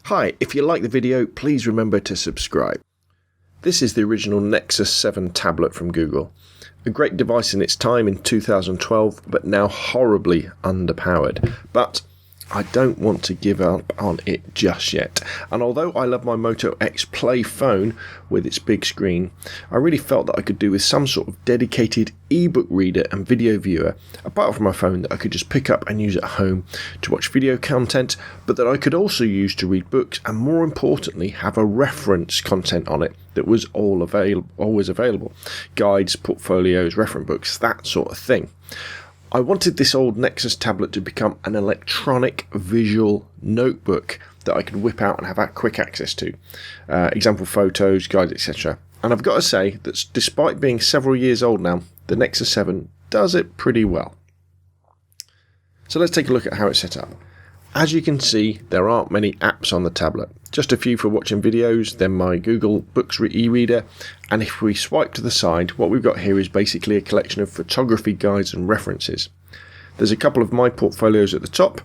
Hi, if you like the video, please remember to subscribe. This is the original Nexus 7 tablet from Google. A great device in its time in 2012, but now horribly underpowered. But I don't want to give up on it just yet. And although I love my Moto X Play phone with its big screen, I really felt that I could do with some sort of dedicated ebook reader and video viewer, apart from my phone, that I could just pick up and use at home to watch video content, but that I could also use to read books and, more importantly, have a reference content on it that was always available. Guides, portfolios, reference books, that sort of thing. I wanted this old Nexus tablet to become an electronic visual notebook that I could whip out and have quick access to. Example photos, guides, etc. And I've got to say that despite being several years old now, the Nexus 7 does it pretty well. So let's take a look at how it's set up. As you can see, there aren't many apps on the tablet. Just a few for watching videos, then my Google Books e-reader, and if we swipe to the side, what we've got here is basically a collection of photography guides and references. There's a couple of my portfolios at the top.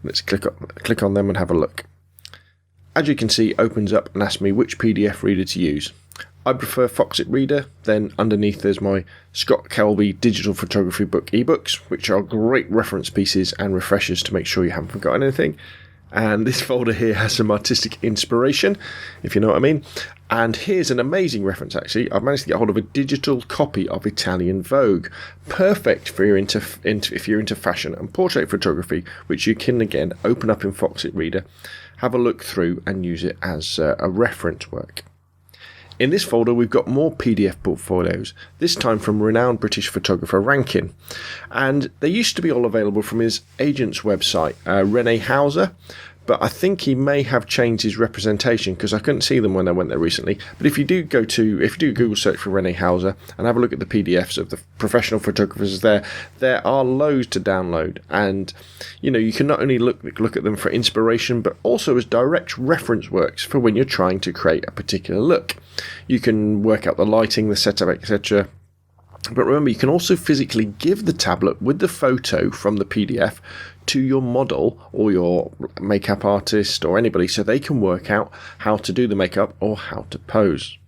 Let's click on them and have a look. As you can see, it opens up and asks me which PDF reader to use. I prefer Foxit Reader. Then underneath there's my Scott Kelby digital photography book ebooks, which are great reference pieces and refreshers to make sure you haven't forgotten anything. And this folder here has some artistic inspiration, if you know what I mean. And here's an amazing reference actually. I've managed to get hold of a digital copy of Italian Vogue. Perfect for if you're into fashion and portrait photography, which you can again open up in Foxit Reader, have a look through and use it as a reference work. In this folder we've got more PDF portfolios, this time from renowned British photographer Rankin. And they used to be all available from his agent's website, Rene Hauser, but I think he may have changed his representation because I couldn't see them when I went there recently. But if you do a Google search for Rene Hauser and have a look at the PDFs of the professional photographers there are loads to download. And you can not only look at them for inspiration, but also as direct reference works for when you're trying to create a particular look. You can work out the lighting, the setup, etc. But remember, you can also physically give the tablet with the photo from the PDF to your model or your makeup artist or anybody so they can work out how to do the makeup or how to pose.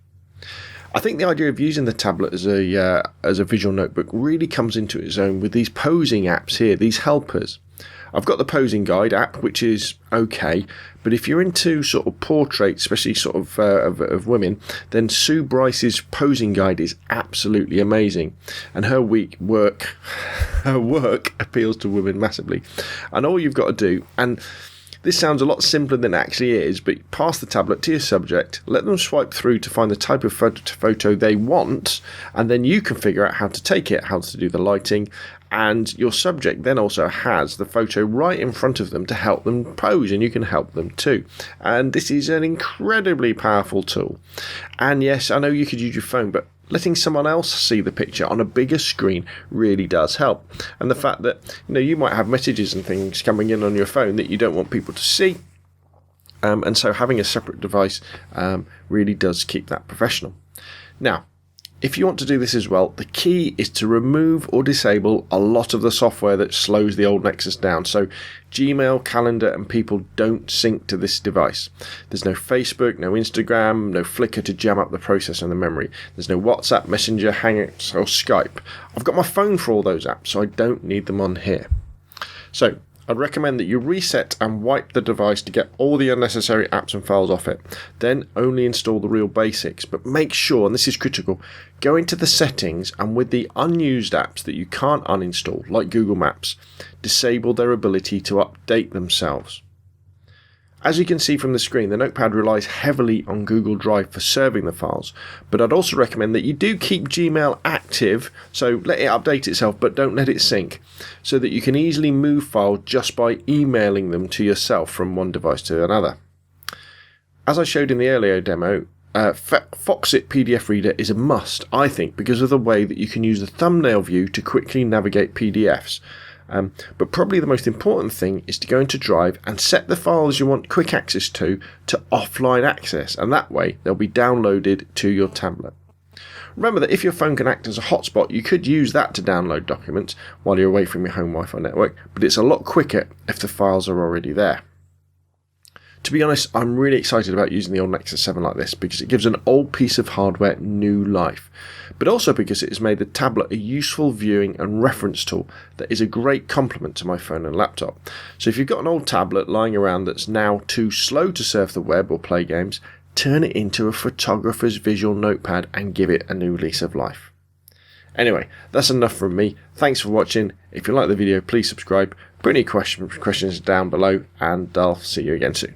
I think the idea of using the tablet as a visual notebook really comes into its own with these posing apps here, these helpers. I've got the posing guide app, which is okay, but if you're into sort of portraits, especially sort of women, then Sue Bryce's posing guide is absolutely amazing, and her work appeals to women massively. And all you've got to do, and this sounds a lot simpler than it actually is, but pass the tablet to your subject, let them swipe through to find the type of photo they want, and then you can figure out how to take it, how to do the lighting, and your subject then also has the photo right in front of them to help them pose, and you can help them too. And this is an incredibly powerful tool. And yes, I know you could use your phone, but letting someone else see the picture on a bigger screen really does help. And the fact that you might have messages and things coming in on your phone that you don't want people to see, and so having a separate device really does keep that professional. Now, if you want to do this as well, the key is to remove or disable a lot of the software that slows the old Nexus down. So Gmail, Calendar and People don't sync to this device. There's no Facebook, no Instagram, no Flickr to jam up the processor and the memory. There's no WhatsApp, Messenger, Hangouts or Skype. I've got my phone for all those apps, so I don't need them on here. So I'd recommend that you reset and wipe the device to get all the unnecessary apps and files off it. Then only install the real basics, but make sure, and this is critical, go into the settings and with the unused apps that you can't uninstall, like Google Maps, disable their ability to update themselves. As you can see from the screen, the Notepad relies heavily on Google Drive for serving the files, but I'd also recommend that you do keep Gmail active, so let it update itself but don't let it sync, so that you can easily move files just by emailing them to yourself from one device to another. As I showed in the earlier demo, Foxit PDF Reader is a must, I think, because of the way that you can use the thumbnail view to quickly navigate PDFs. But probably the most important thing is to go into Drive and set the files you want quick access to offline access, and that way they'll be downloaded to your tablet. Remember that if your phone can act as a hotspot, you could use that to download documents while you're away from your home Wi-Fi network, but it's a lot quicker if the files are already there. To be honest, I'm really excited about using the old Nexus 7 like this because it gives an old piece of hardware new life, but also because it has made the tablet a useful viewing and reference tool that is a great complement to my phone and laptop. So if you've got an old tablet lying around that's now too slow to surf the web or play games, turn it into a photographer's visual notepad and give it a new lease of life. Anyway, that's enough from me. Thanks for watching. If you like the video, please subscribe. Put any questions down below and I'll see you again soon.